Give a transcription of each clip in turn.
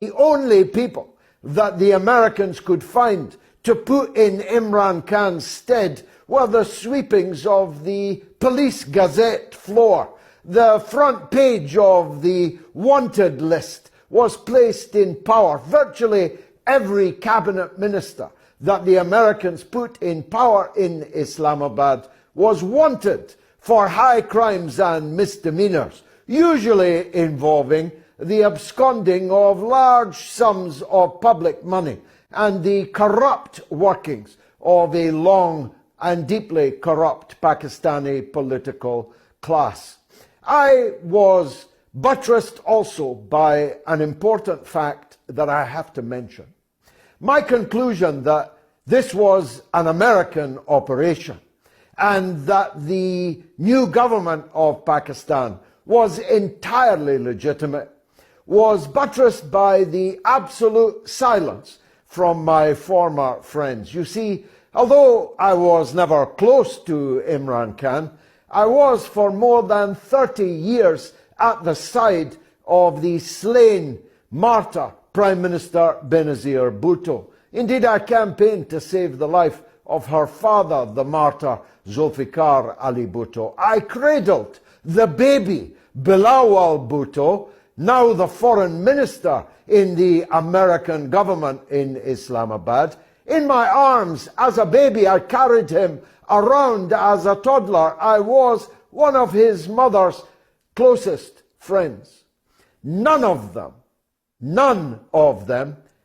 The only people that the Americans could find to put in Imran Khan's stead were the sweepings of the Police Gazette floor. The front page of the wanted list was placed in power. Virtually every cabinet minister that the Americans put in power in Islamabad was wanted for high crimes and misdemeanors, usually involving the absconding of large sums of public money and the corrupt workings of a long and deeply corrupt Pakistani political class. I was buttressed also by an important fact that I have to mention. My conclusion that this was an American operation and that the new government of Pakistan was entirely legitimate was buttressed by the absolute silence from my former friends. You see, although I was never close to Imran Khan, I was for more than 30 years at the side of the slain martyr Prime Minister Benazir Bhutto. Indeed, I campaigned to save the life of her father, the martyr Zulfikar Ali Bhutto. I cradled the baby Bilawal Bhutto, now the foreign minister in the American government in Islamabad. In my arms as a baby, I carried him around as a toddler. I was one of his mother's closest friends. None of them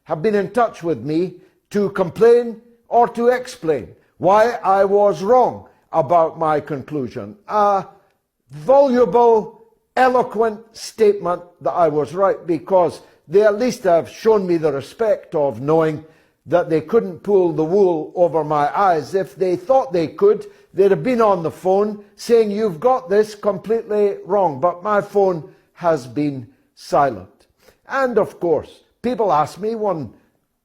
have been in touch with me to complain or to explain why I was wrong about my conclusion. A voluble, eloquent statement that I was right, because they at least have shown me the respect of knowing that they couldn't pull the wool over my eyes. If they thought they could, they'd have been on the phone saying, "You've got this completely wrong." But my phone has been silent. And of course, people ask me, one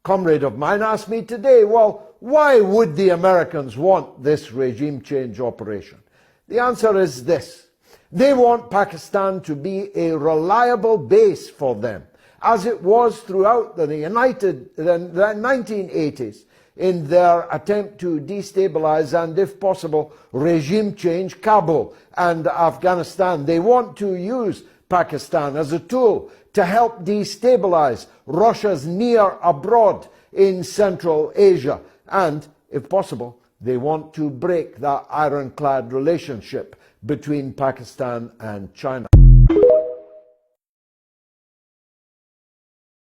comrade of mine asked me today, well, why would the Americans want this regime change operation? The answer is this. They want Pakistan to be a reliable base for them, as it was throughout the 1980s in their attempt to destabilize and, if possible, regime change Kabul and Afghanistan. They want to use Pakistan as a tool to help destabilize Russia's near abroad in Central Asia. And, if possible, they want to break that ironclad relationship between Pakistan and China.